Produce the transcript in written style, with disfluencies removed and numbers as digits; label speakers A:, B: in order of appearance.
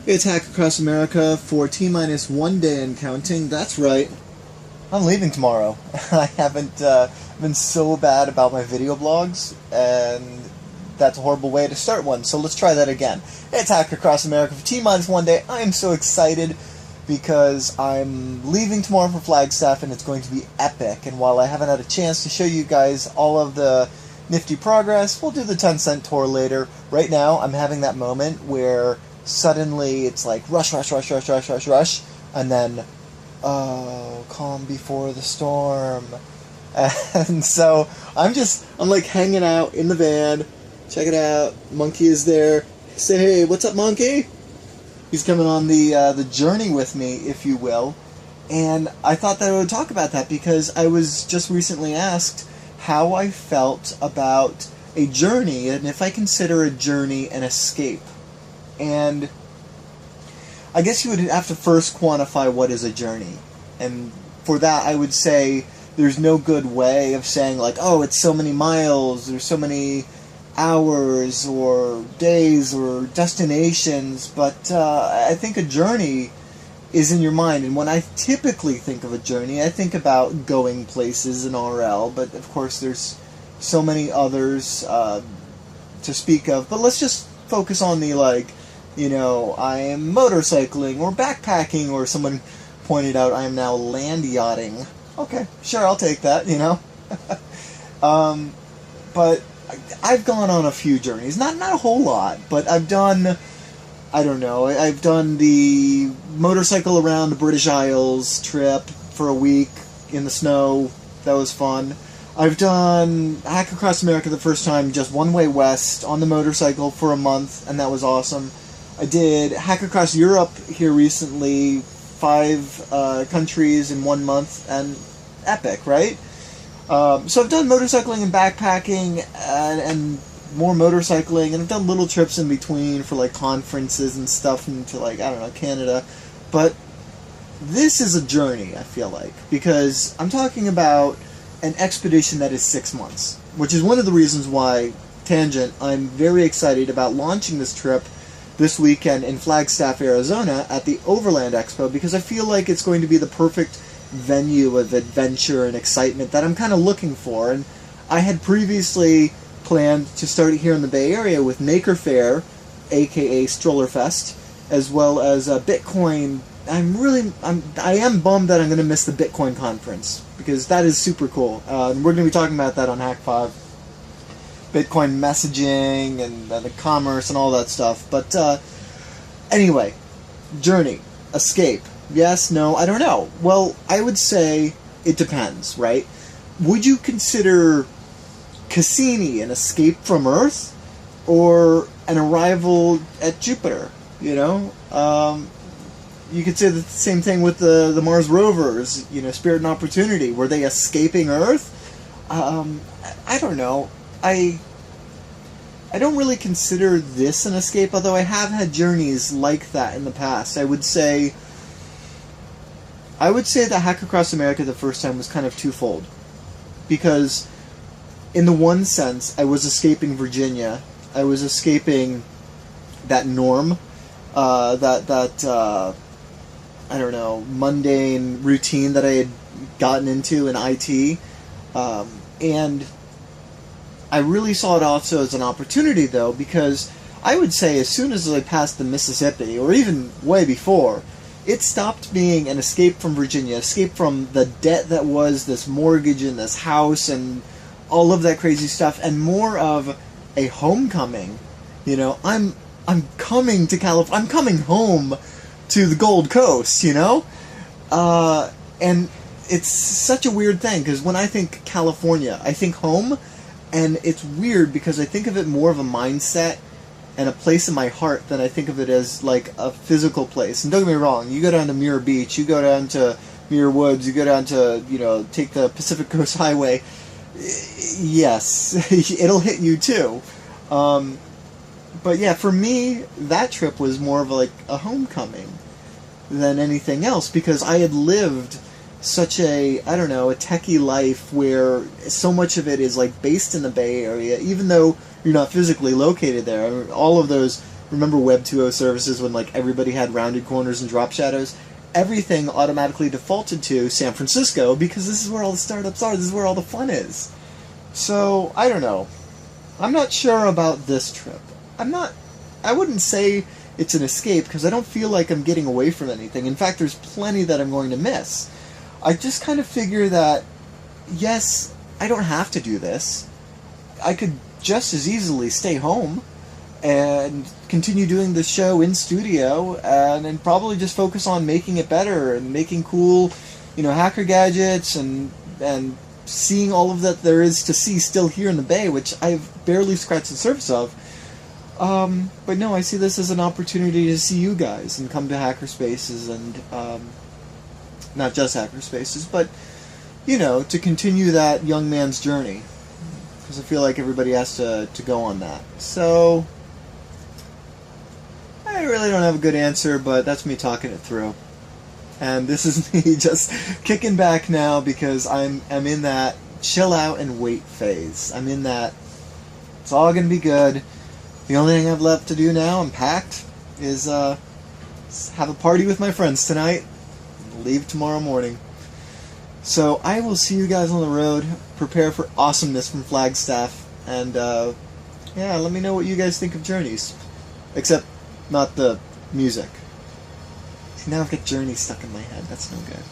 A: It's Hack Across America for T-minus 1 day and counting. That's right. I'm leaving tomorrow. I haven't been so bad about my video blogs, and that's a horrible way to start one, so let's try that again. It's Hack Across America for T-minus 1 day. I am so excited because I'm leaving tomorrow for Flagstaff, and it's going to be epic. And while I haven't had a chance to show you guys all of the nifty progress, we'll do the 10-cent tour later. Right now, I'm having that moment where suddenly it's like rush, rush, rush, rush, rush, rush, rush, and then, oh, calm before the storm. And so I'm like hanging out in the van. Check it out. Monkey is there. Say, hey, what's up, Monkey? He's coming on the journey with me, if you will. And I thought that I would talk about that because I was just recently asked how I felt about a journey and if I consider a journey an escape. And I guess you would have to first quantify what is a journey. And for that, I would say there's no good way of saying, like, oh, it's so many miles, or so many hours, or days, or destinations. But I think a journey is in your mind. And when I typically think of a journey, I think about going places in RL. But, of course, there's so many others to speak of. But let's just focus on the, like, you know, I am motorcycling or backpacking, or someone pointed out I am now land yachting. Okay, sure, I'll take that, you know. But I've gone on a few journeys, not a whole lot, but I've done, I don't know, I've done the motorcycle around the British Isles trip for a week in the snow. That was fun. I've done Hack Across America the first time, just one way west on the motorcycle for a month, and that was awesome. I did Hack Across Europe here recently, 5 countries in 1 month, and epic, right? So I've done motorcycling and backpacking, and more motorcycling, and I've done little trips in between for, like, conferences and stuff into, like, I don't know, Canada. But this is a journey, I feel like, because I'm talking about an expedition that is 6 months, which is one of the reasons why, tangent, I'm very excited about launching this trip this weekend in Flagstaff, Arizona at the Overland Expo, because I feel like it's going to be the perfect venue of adventure and excitement that I'm kind of looking for. And I had previously planned to start here in the Bay Area with Maker Faire, aka Stroller Fest, as well as Bitcoin. I am bummed that I'm going to miss the Bitcoin conference, because that is super cool. And we're going to be talking about that on Hack 5. Bitcoin messaging and the commerce and all that stuff. But anyway, journey, escape, yes, no, I don't know. Well, I would say it depends, right? Would you consider Cassini an escape from Earth or an arrival at Jupiter? You know, you could say the same thing with the Mars rovers. You know, Spirit and Opportunity. Were they escaping Earth? I don't know. I don't really consider this an escape, although I have had journeys like that in the past. I would say that Hack Across America the first time was kind of twofold. Because in the one sense, I was escaping Virginia. I was escaping that norm, I don't know, mundane routine that I had gotten into in IT. And I really saw it also as an opportunity, though, because I would say as soon as I passed the Mississippi, or even way before, it stopped being an escape from Virginia, escape from the debt that was this mortgage and this house and all of that crazy stuff, and more of a homecoming. You know, I'm coming to California. I'm coming home to the Gold Coast, you know? And it's such a weird thing, because when I think California, I think home. And it's weird because I think of it more of a mindset and a place in my heart than I think of it as, like, a physical place. And don't get me wrong, you go down to Muir Beach, you go down to Muir Woods, you go down to, you know, take the Pacific Coast Highway. Yes, it'll hit you too. But yeah, for me, that trip was more of like a homecoming than anything else, because I had lived such a, I don't know, a techie life where so much of it is like based in the Bay Area, even though you're not physically located there. I mean, all of those, remember Web 2.0 services when like everybody had rounded corners and drop shadows? Everything automatically defaulted to San Francisco because this is where all the startups are. This is where all the fun is. So, I don't know. I'm not sure about this trip. I wouldn't say it's an escape because I don't feel like I'm getting away from anything. In fact, there's plenty that I'm going to miss. I just kind of figure that, yes, I don't have to do this. I could just as easily stay home and continue doing the show in studio and probably just focus on making it better and making cool, hacker gadgets and seeing all of that there is to see still here in the Bay, which I've barely scratched the surface of. But no, I see this as an opportunity to see you guys and come to Hackerspaces and not just Hackerspaces, but to continue that young man's journey, because I feel like everybody has to go on that. So I really don't have a good answer, but that's me talking it through. And this is me just kicking back now because I'm in that chill out and wait phase. I'm in that it's all going to be good. The only thing I have left to do now, I'm packed, is have a party with my friends tonight and leave tomorrow morning. So I will see you guys on the road. Prepare for awesomeness from Flagstaff. And let me know what you guys think of Journeys. Except not the music. See, now I've got Journey stuck in my head. That's no good.